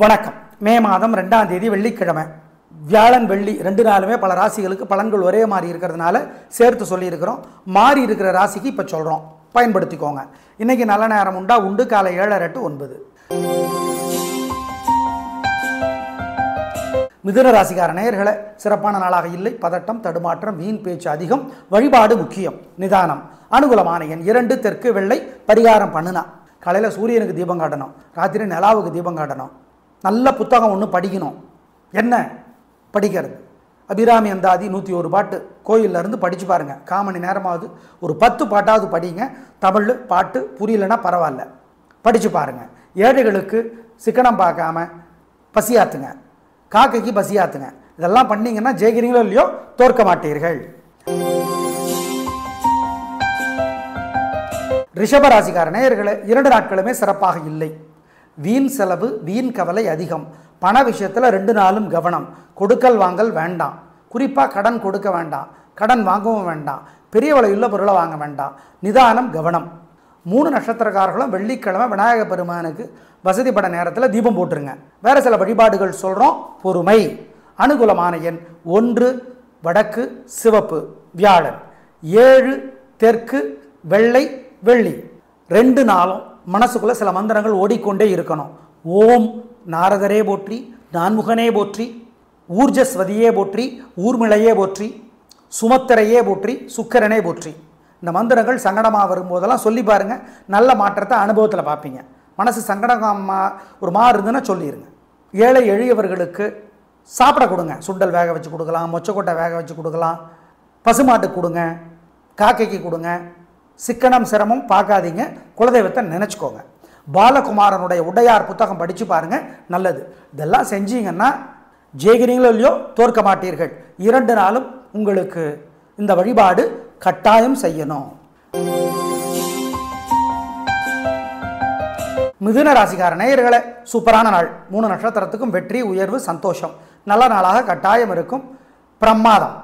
வணக்கம். மே மாதம் 2ஆம் தேதி வெள்ளிக்கிழமை. வியாழன் வெள்ளி 2 நாளுமே பல ராசிகளுக்கு பலன்கள் ஒரே மாதிரி இருக்கிறதுனால சேர்த்து சொல்லியிருக்கிறோம். மாறி இருக்கிற ராசிக்கு இப்போ சொல்கிறோம், பயன்படுத்திக்கோங்க. இன்றைக்கி நல்ல நேரம் உண்டு. காலை 7:30 to 9. மிதுன ராசிக்கார நேயர்களே, சிறப்பான நாளாக இல்லை. பதட்டம், தடுமாற்றம், வீண் பேச்சு அதிகம். வழிபாடு முக்கியம், நிதானம். அனுகூலமான எண் 2, தெற்கு வெள்ளை. பரிகாரம் பண்ணுனா காலையில் சூரியனுக்கு தீபம் காட்டணும், ராத்திரி நிலாவுக்கு தீபம் காட்டணும். நல்ல புத்தகம் ஒன்று படிக்கணும். என்ன படிக்கிறது? அபிராமி அந்தாதி 101 பாட்டு கோயிலிருந்து படித்து பாருங்கள். 1/4 மணி நேரமாவது ஒரு 10 பாட்டாவது படிங்க. தமிழ் பாட்டு புரியலன்னா பரவாயில்ல, படித்து பாருங்கள். ஏழைகளுக்கு சிக்கனம் பார்க்காம பசியாத்துங்க, காக்கைக்கு பசியாத்துங்க. இதெல்லாம் பண்ணிங்கன்னா ஜெயிக்கிறீங்களோ இல்லையோ தோற்க மாட்டீர்கள். ரிஷபராசிக்கார நேயர்களே, 2 நாட்களுமே சிறப்பாக இல்லை. வீண் செலவு, வீண் கவலை அதிகம். பண விஷயத்தில் 2 நாளும் கவனம். கொடுக்கல் வாங்கல் வேண்டாம். குறிப்பாக கடன் கொடுக்க வேண்டாம், கடன் வாங்கவும் வேண்டாம். பெரிய விலையுள்ள பொருளை வாங்க வேண்டாம். நிதானம், கவனம். 3 நட்சத்திரக்காரர்களும் வெள்ளிக்கிழமை விநாயகர் பெருமானுக்கு வசதிப்பட நேரத்தில் தீபம் போட்டுருங்க. வேறு சில வழிபாடுகள் சொல்கிறோம், பொறுமை. அனுகூலமான எண் 1, வடக்கு சிவப்பு. வியாழன் 7, தெற்கு வெள்ளை வெள்ளி. 2 நாளும் மனசுக்குள்ளே சில மந்திரங்கள் ஓடிக்கொண்டே இருக்கணும். ஓம் நாரதரே போற்றி, நான்முகனே போற்றி, ஊர்ஜஸ்வதியே போற்றி, ஊர்மிளையே போற்றி, சுமத்திரையே போற்றி, சுக்கரனே போற்றி. இந்த மந்திரங்கள் சங்கடமாக வரும்போதெல்லாம் சொல்லி பாருங்கள். நல்ல மாற்றத்தை அனுபவத்தில் பார்ப்பீங்க. மனசு சங்கடமாக ஒரு மாதிரி இருந்துன்னா சொல்லிடுங்க. ஏழை எளியவர்களுக்கு சாப்பிட கொடுங்க. சுண்டல் வேக வச்சு கொடுக்கலாம், மொச்சக்கொட்டை வேக வச்சு கொடுக்கலாம், பசுமாட்டுக்கு கொடுங்க, காக்கைக்கு கொடுங்க. சிக்கனம் சிரமம் பார்க்காதீங்க, குலதெய்வத்தை நினச்சிக்கோங்க. பாலகுமாரனுடைய உடையார் புத்தகம் படித்து பாருங்கள், நல்லது. இதெல்லாம் செஞ்சீங்கன்னா ஜெயிக்கிறீங்களோ இல்லையோ தோற்க மாட்டீர்கள். 2 நாளும் உங்களுக்கு இந்த வழிபாடு கட்டாயம் செய்யணும். மிதுன ராசிக்கார நேயர்களே, சூப்பரான நாள். 3 நட்சத்திரத்துக்கும் வெற்றி, உயர்வு, சந்தோஷம். நல்ல நாளாக கட்டாயம் இருக்கும். பிரமாதம்.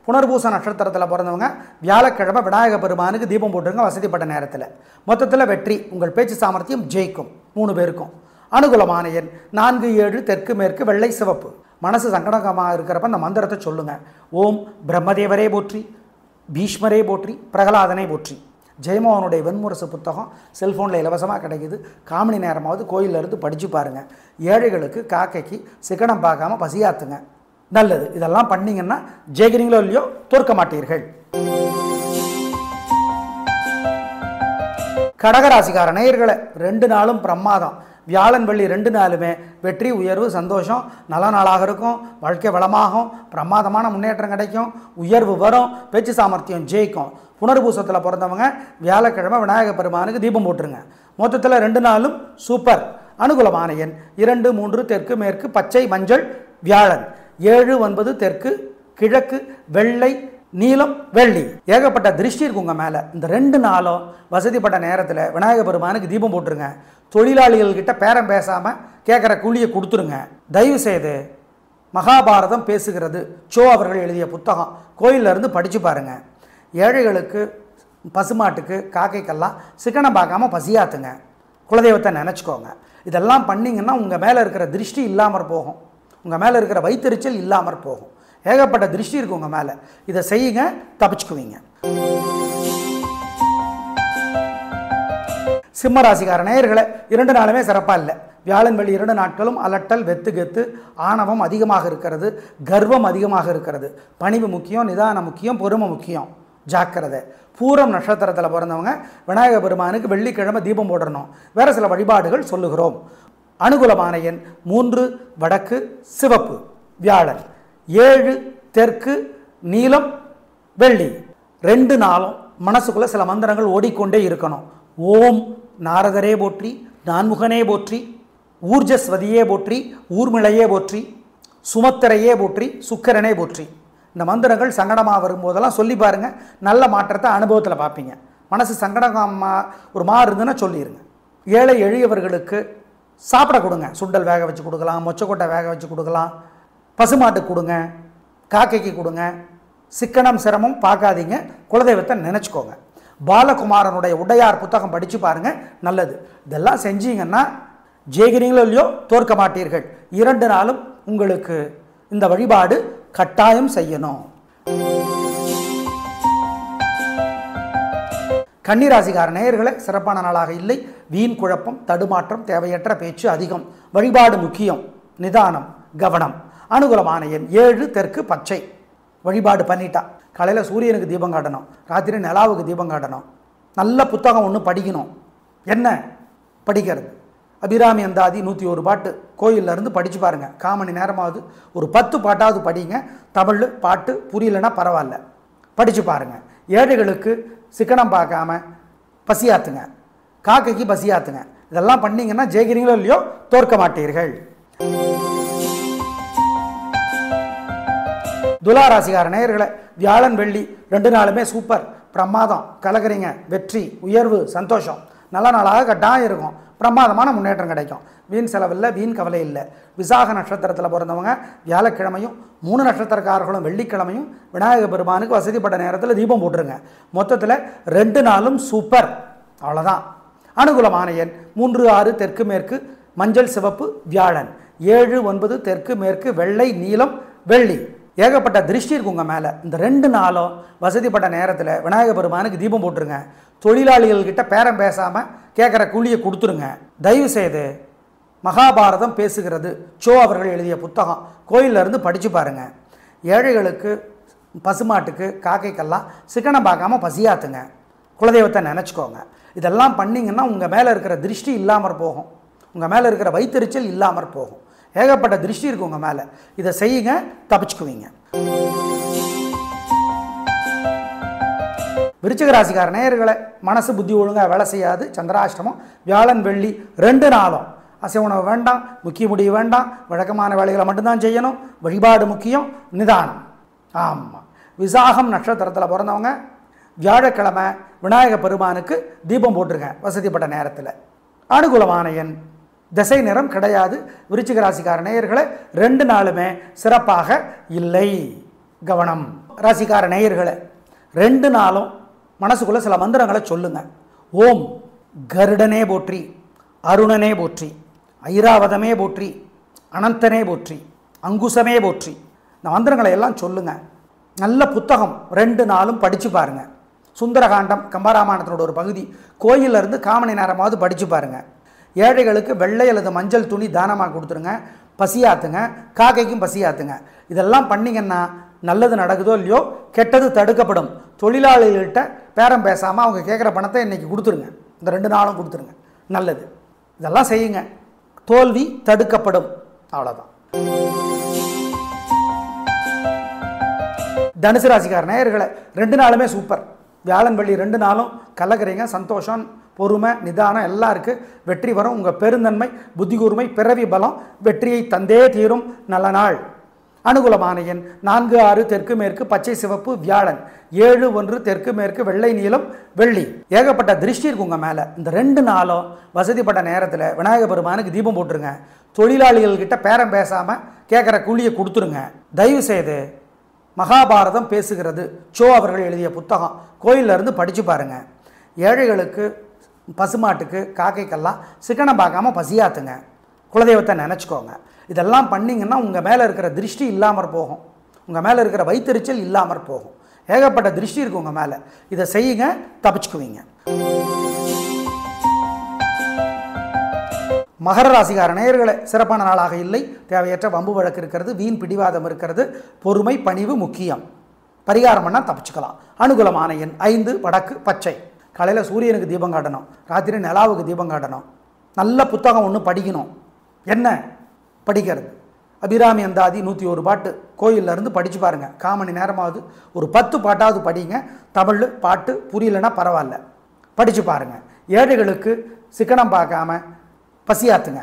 புனர்பூச நட்சத்திரத்தில் பிறந்தவங்க வியாழக்கிழமை விநாயகர் பெருமானுக்கு தீபம் போட்டுருங்க வசதிப்பட்ட நேரத்தில். மொத்தத்தில் வெற்றி. உங்கள் பேச்சு சாமர்த்தியம் ஜெயிக்கும் 3 பேருக்கும். அனுகூலமான எண் 4, 7, தெற்கு மேற்கு வெள்ளை சிவப்பு. மனசு சங்கடமாக இருக்கிறப்ப அந்த மந்திரத்தை சொல்லுங்கள். ஓம் பிரம்மதேவரே போற்றி, பீஷ்மரே போற்றி, பிரகலாதனை போற்றி. ஜெயமோகனுடைய வெண்முரசு புத்தகம் செல்ஃபோனில் இலவசமாக கிடைக்கிது. 1/4 மணி நேரமாவது கோயிலிருந்து படித்து பாருங்கள். ஏழைகளுக்கு காக்கைக்கு சிக்கனம் பார்க்காம பசியாத்துங்க, நல்லது. இதெல்லாம் பண்ணிங்கன்னா ஜெயிக்கிறீங்களோ இல்லையோ தோற்க மாட்டீர்கள். கடகராசிக்கார நேயர்களே, 2 நாளும் பிரமாதம். வியாழன் வெள்ளி 2 நாளுமே வெற்றி, உயர்வு, சந்தோஷம். நல்ல நாளாக இருக்கும். வாழ்க்கை வளமாகும். பிரமாதமான முன்னேற்றம் கிடைக்கும். உயர்வு வரும். பேச்சு சாமர்த்தியம் ஜெயிக்கும். புனர்பூசத்தில் பிறந்தவங்க வியாழக்கிழமை விநாயகர் பெருமானுக்கு தீபம் போட்டுருங்க. மொத்தத்தில் 2 நாளும் சூப்பர். அனுகூலமான எண் 2, 3, தெற்கு மேற்கு பச்சை மஞ்சள். வியாழன் 7, 9, தெற்கு கிழக்கு வெள்ளை நீலம் வெள்ளி. ஏகப்பட்ட திருஷ்டி இருக்கு உங்கள் மேலே. இந்த 2 நாளும் வசதிப்பட்ட நேரத்தில் விநாயகர் பெருமானுக்கு தீபம் போட்டுருங்க. தொழிலாளிகள்கிட்ட பேரம் பேசாமல் கேட்குற கூலியை கொடுத்துருங்க. தயவு செய்து மகாபாரதம் பேசுகிறது சோ அவர்கள் எழுதிய புத்தகம் கோயிலிருந்து படித்து பாருங்கள். ஏழைகளுக்கு பசுமாட்டுக்கு காக்கைக்கெல்லாம் சிக்கனம் பார்க்காம பசியாத்துங்க. குலதெய்வத்தை நினச்சிக்கோங்க. இதெல்லாம் பண்ணிங்கன்னா உங்கள் மேலே இருக்கிற திருஷ்டி இல்லாமல் போகும். உங்கள் மேலே இருக்கிற வைத்தறிச்சல் இல்லாமல் போகும். ஏகப்பட்ட திருஷ்டி இருக்குது உங்கள் மேலே. இதை செய்யுங்க, தப்பிச்சுக்குவீங்க. சிம்ம ராசிக்கார நேயர்களே, 2 நாளுமே சிறப்பாக இல்லை. வியாழன் வெள்ளி 2 நாட்களும் அலட்டல், வெத்து கெத்து, ஆணவம் அதிகமாக இருக்கிறது, கர்வம் அதிகமாக இருக்கிறது. பணிவு முக்கியம், நிதானம் முக்கியம், பொறுமை முக்கியம். ஜாக்கிரதை. பூரம் நட்சத்திரத்தில் பிறந்தவங்க விநாயகர் பெருமானுக்கு வெள்ளிக்கிழமை தீபம் போடணும். வேறு சில வழிபாடுகள் சொல்லுகிறோம். அனுகூலமான எண் 3, வடக்கு சிவப்பு. வியாழன் 7, தெற்கு நீலம் வெள்ளி. 2 நாளும் மனசுக்குள்ளே சில மந்திரங்கள் ஓடிக்கொண்டே இருக்கணும். ஓம் நாரதரே போற்றி, நான்முகனே போற்றி, ஊர்ஜஸ்வதியே போற்றி, ஊர்மிளையே போற்றி, சுமத்திரையே போற்றி, சுக்கரனே போற்றி. இந்த மந்திரங்கள் சங்கடமாக வரும்போதெல்லாம் சொல்லி பாருங்கள். நல்ல மாற்றத்தை அனுபவத்தில் பார்ப்பீங்க. மனசு சங்கடமாக ஒரு மாதிரி இருந்துன்னா சொல்லிடுங்க. ஏழை எளியவர்களுக்கு சாப்பிட கொடுங்க. சுண்டல் வேக வச்சு கொடுக்கலாம், மொச்சக்கொட்டை வேக வச்சு கொடுக்கலாம், பசுமாட்டுக்கு கொடுங்க, காக்கைக்கு கொடுங்க. சிக்கனம் சிரமம் பார்க்காதீங்க, குலதெய்வத்தை நினச்சிக்கோங்க. பாலகுமாரனுடைய உடையார் புத்தகம் படித்து பாருங்கள், நல்லது. இதெல்லாம் செஞ்சீங்கன்னா ஜெயிக்கிறீங்களோ இல்லையோ தோற்க மாட்டீர்கள். 2 நாளும் உங்களுக்கு இந்த வழிபாடு கட்டாயம் செய்யணும். கன்னிராசிக்கார நேயர்களே, சிறப்பான நாளாக இல்லை. வீண் குழப்பம், தடுமாற்றம், தேவையற்ற பேச்சு அதிகம். வழிபாடு முக்கியம், நிதானம், கவனம். அனுகூலமான எண் 7, தெற்கு பச்சை. வழிபாடு பண்ணிட்டா காலையில் சூரியனுக்கு தீபம் காட்டணும், ராத்திரி நிலாவுக்கு தீபம் காட்டணும். நல்ல புத்தகம் ஒன்று படிக்கணும். என்ன படிக்கிறது? அபிராமி அந்தாதி 101 பாட்டு கோயிலில் இருந்து படித்து பாருங்கள். 1/4 மணி நேரமாவது ஒரு 10 பாட்டாவது படிங்க. தமிழ் பாட்டு புரியலன்னா பரவாயில்ல, படித்து பாருங்கள். ஏழைகளுக்கு சிக்கனம் பார்க்காம பசியாத்துங்க, காக்கைக்கு பசியாத்துங்க. இதெல்லாம் பண்ணிங்கன்னா ஜெயிக்கிறீங்களோ இல்லையோ தோற்க மாட்டீர்கள். துலாராசிக்கார நேயர்களை, வியாழன் வெள்ளி 2 நாளுமே சூப்பர், பிரமாதம், கலக்கிறீங்க. வெற்றி, உயர்வு, சந்தோஷம். நல்ல நாளாக கட்டாயம் இருக்கும். பிரமாதமான முன்னேற்றம் கிடைக்கும். வீண் செலவில்லை, வீண் கவலை இல்லை. விசாக நட்சத்திரத்தில் பிறந்தவங்க வியாழக்கிழமையும் 3 நட்சத்திரக்காரர்களும் வெள்ளிக்கிழமையும் விநாயகர் பெருமானுக்கு வசதிப்பட்ட நேரத்தில் தீபம் போட்டுருங்க. மொத்தத்தில் 2 நாளும் சூப்பர். அவ்வளோதான். அனுகூலமான எண் 3, 6, தெற்கு மேற்கு, மஞ்சள் சிவப்பு, வியாழன். 7, 9, தெற்கு மேற்கு, வெள்ளை, நீலம், வெள்ளி. ஏகப்பட்ட திருஷ்டி இருக்கு உங்கள் மேலே. இந்த 2 நாளும் வசதிப்பட்ட நேரத்தில் விநாயகர் பெருமானுக்கு தீபம் போட்டுருங்க. தொழிலாளிகள்கிட்ட பேரம் பேசாமல் கேட்குற கூலியை கொடுத்துருங்க. தயவு செய்து மகாபாரதம் பேசுகிறது சோ அவர்கள் எழுதிய புத்தகம் கோயிலில் இருந்து படித்து பாருங்கள். ஏழைகளுக்கு, பசுமாட்டுக்கு, காக்கைக்கெல்லாம் சிக்கனம் பார்க்காம பசியாத்துங்க. குலதெய்வத்தை நினச்சிக்கோங்க. இதெல்லாம் பண்ணிங்கன்னா உங்கள் மேலே இருக்கிற திருஷ்டி இல்லாமற் போகும். உங்கள் மேலே இருக்கிற வைத்தறிச்சல் இல்லாமற் போகும். ஏகப்பட்ட திருஷ்டி இருக்கு உங்கள் மேலே. இதை செய்யுங்க, தப்பிச்சுக்குவீங்க. விருச்சிக ராசிக்கார நேயர்களை, மனசு புத்தி ஒழுங்காக வேலை செய்யாது. சந்திராஷ்டமம், வியாழன் வெள்ளி 2 நாளும் அசை உணவு வேண்டாம், முக்கிய முடிவு வேண்டாம். வழக்கமான வேலைகளை மட்டும்தான் செய்யணும். வழிபாடு முக்கியம், நிதானம். ஆமாம். விசாகம் நட்சத்திரத்தில் பிறந்தவங்க வியாழக்கிழமை விநாயகர் பெருமானுக்கு தீபம் போட்டிருங்க வசதிப்பட்ட நேரத்தில். அனுகூலமான எண், திசை நிறம் கிடையாது. விருச்சிக ராசிக்கார நேயர்களை, 2 நாளுமே சிறப்பாக இல்லை. கவனம். ராசிக்கார நேயர்களை, 2 நாளும் மனசுக்குள்ளே சில மந்திரங்களை சொல்லுங்க. ஓம் கருடனே போற்றி, அருணனே போற்றி, ஐராவதமே போற்றி, அனந்தனே போற்றி, அங்குசமே போற்றி. இந்த மந்திரங்களை எல்லாம் சொல்லுங்க. நல்ல புத்தகம் 2 நாளும் படித்து பாருங்க. சுந்தரகாண்டம் கம்பராமாயணத்தினோட ஒரு பகுதி கோயிலில் இருந்து 1/4 மணி நேரமாவது படித்து பாருங்கள். ஏழைகளுக்கு வெள்ளை அல்லது மஞ்சள் துணி தானமாக கொடுத்துருங்க. பசியாத்துங்க, காக்கைக்கும் பசியாத்துங்க. இதெல்லாம் பண்ணிங்கன்னா நல்லது நடக்குதோ இல்லையோ கெட்டது தடுக்கப்படும். தொழிலாளிகள்கிட்ட பேரம் பேசாமல் அவங்க கேட்குற பணத்தை இன்றைக்கி கொடுத்துருங்க. இந்த 2 நாளும் கொடுத்துருங்க. நல்லது. இதெல்லாம் செய்யுங்க, தோல்வி தடுக்கப்படும். அவ்வளோதான். தனுசு ராசிக்கார நேயர்களை, 2 நாளுமே சூப்பர். வியாழன் வெள்ளி 2 நாளும் கலக்கிறீங்க. சந்தோஷம், பொறுமை, நிதானம் எல்லாம் இருக்குது. வெற்றி வரும். உங்கள் பெருந்தன்மை, புத்தி கூர்மை, பிறவி பலம் வெற்றியை தந்தே தீரும். நல்ல நாள். அனுகூலமான எண் 4, 6, தெற்கு மேற்கு, பச்சை சிவப்பு, வியாழன். 7, 1, தெற்கு மேற்கு, வெள்ளை, நீலம், வெள்ளி. ஏகப்பட்ட திருஷ்டி இருக்கு உங்கள் மேலே. இந்த 2 நாளும் வசதிப்பட்ட நேரத்தில் விநாயகர் பெருமானுக்கு தீபம் போட்டுருங்க. தொழிலாளிகள்கிட்ட பேரம் பேசாமல் கேட்குற கூலியை கொடுத்துருங்க. தயவு செய்து மகாபாரதம் பேசுகிறது சோ அவர்கள் எழுதிய புத்தகம் கோயிலில் இருந்து படித்து பாருங்கள். ஏழைகளுக்கு, பசுமாட்டுக்கு, காக்கைக்கெல்லாம் சிக்கனம் பார்க்காம பசியாத்துங்க. குலதெய்வத்தை நினச்சிக்கோங்க. இதெல்லாம் பண்ணிங்கன்னா உங்கள் மேலே இருக்கிற திருஷ்டி இல்லாமற் போகும். உங்கள் மேலே இருக்கிற வைத்தறிச்சல் இல்லாமற் போகும். ஏகப்பட்ட திருஷ்டி இருக்குது உங்கள் மேலே. இதை செய்யுங்க, தப்பிச்சுக்குவீங்க. மகர ராசிக்கார நேயர்களே, சிறப்பான நாளாக இல்லை. தேவையற்ற வம்பு வழக்கு இருக்கிறது, வீண் பிடிவாதம் இருக்கிறது. பொறுமை, பணிவு முக்கியம். பரிகாரம் பண்ணால் தப்பிச்சுக்கலாம். அனுகூலமான எண் 5, வடக்கு பச்சை. காலையில் சூரியனுக்கு தீபம் காட்டணும், ராத்திரி நிலாவுக்கு தீபம் காட்டணும். நல்ல புத்தகம் ஒன்று படிக்கணும். என்ன படிக்கிறது? அபிராமி அந்தாதி 101 பாட்டு கோயிலில் இருந்து படித்து பாருங்கள். 1/4 மணி நேரமாவது ஒரு 10 பாட்டாவது படிங்க. தமிழ் பாட்டு புரியலன்னா பரவாயில்ல, படித்து பாருங்கள். ஏழைகளுக்கு சிக்கனம் பார்க்காம பசியாத்துங்க,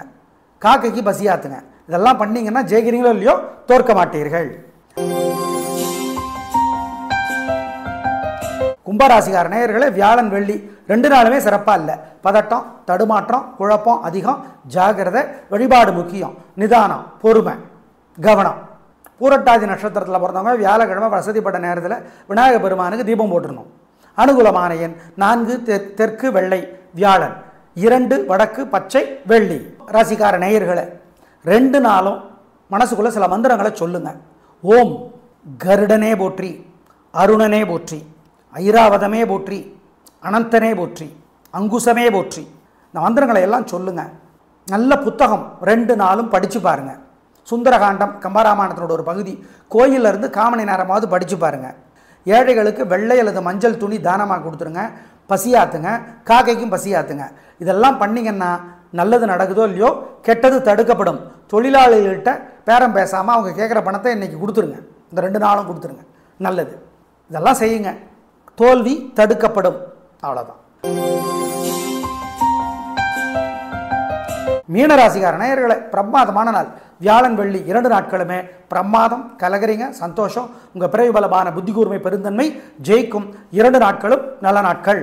காக்கைக்கு பசியாத்துங்க. இதெல்லாம் பண்ணிங்கன்னா ஜெயிக்கிறீங்களோ இல்லையோ தோற்க மாட்டீர்கள். கும்பராசிக்கார நேயர்களே, வியாழன் வெள்ளி 2 நாளுமே சிறப்பாக இல்லை. பதட்டம், தடுமாற்றம், குழப்பம் அதிகம். ஜாகிரதை. வழிபாடு முக்கியம், நிதானம், பொறுமை, கவனம். பூரட்டாதி நட்சத்திரத்தில் பிறந்தவங்க வியாழக்கிழமை வசதிப்பட்ட நேரத்தில் விநாயகர் பெருமானுக்கு தீபம் போட்டுடணும். அனுகூலமான எண் 4, தெற்கு வெள்ளை, வியாழன். 2, வடக்கு பச்சை, வெள்ளி. ராசிக்கார நேயர்களை 2 நாளும் மனசுக்குள்ளே சில மந்திரங்களை சொல்லுங்கள். ஓம் கருடனே போற்றி, அருணனே போற்றி, ஐராவதமே போற்றி, அனந்தனே போற்றி, அங்குசமே போற்றி. இந்த மந்திரங்களை எல்லாம் சொல்லுங்கள். நல்ல புத்தகம் 2 நாளும் படித்து பாருங்கள். சுந்தரகாண்டம் கம்பராமாயணத்தினோட ஒரு பகுதி கோயிலிருந்து காமணி நேரமாவது படித்து பாருங்கள். ஏழைகளுக்கு வெள்ளை அல்லது மஞ்சள் துணி தானமாக கொடுத்துருங்க. பசியாத்துங்க, காக்கைக்கும் பசியாத்துங்க. இதெல்லாம் பண்ணிங்கன்னா நல்லது நடக்குதோ இல்லையோ கெட்டது தடுக்கப்படும். தொழிலாளிகள்கிட்ட பேரம் பேசாமல் அவங்க கேட்குற பணத்தை இன்றைக்கி கொடுத்துருங்க. இந்த 2 நாளும் கொடுத்துருங்க. நல்லது. இதெல்லாம் செய்யுங்க, தோல்வி தடுக்கப்படும். அவ்வளோதான். மீனராசிக்கார நேயர்களை பிரமாதமான நாள். வியாழன் வெள்ளி 2 நாட்களுமே பிரமாதம். கலகரிங்க, சந்தோஷம். உங்கள் பிறவி பலமான புத்தி கூர்மை பெருந்தன்மை ஜெயிக்கும். 2 நாட்களும் நல்ல நாட்கள்.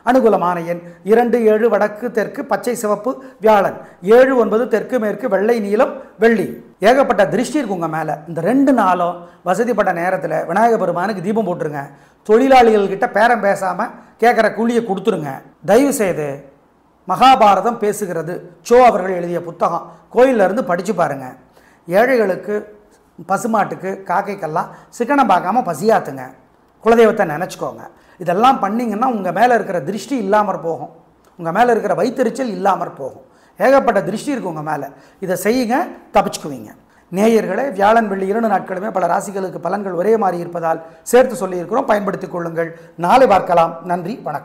அனுகூலமான எண் 2, 7 வடக்கு தெற்கு பச்சை சிவப்பு வியாழன், 7, 9 தெற்கு மேற்கு வெள்ளை நீலம் வெள்ளி. ஏகப்பட்ட திருஷ்டி இருக்கு உங்கள் மேலே. இந்த 2 நாளும் வசதிப்பட்ட நேரத்தில் விநாயக பெருமானுக்கு தீபம் போட்டுருங்க. தொழிலாளிகள்கிட்ட பேரம் பேசாமல் கேட்குற கூலியை கொடுத்துருங்க. தயவு செய்து மகாபாரதம் பேசுகிறது சோ அவர்கள் எழுதிய புத்தகம் கோயிலிருந்து படித்து பாருங்கள். ஏழைகளுக்கு, பசுமாட்டுக்கு, காக்கைக்கெல்லாம் சிக்கனம் பார்க்காம பசியாத்துங்க. குலதெய்வத்தை நினச்சிக்கோங்க. இதெல்லாம் பண்ணிங்கன்னா உங்கள் மேலே இருக்கிற திருஷ்டி இல்லாமற் போகும். உங்கள் மேலே இருக்கிற வைத்தறிச்சல் இல்லாமற் போகும். ஏகப்பட்ட திருஷ்டி இருக்குது உங்கள் மேலே. இதை செய்யுங்க, தப்பிச்சுக்குவீங்க. நேயர்களே, வியாழன் வெள்ளி 2 நாட்களுமே பல ராசிகளுக்கு பலன்கள் ஒரே மாதிரி இருப்பதால் சேர்த்து சொல்லியிருக்கிறோம். பயன்படுத்திக் கொள்ளுங்கள். நாளை பார்க்கலாம். நன்றி, வணக்கம்.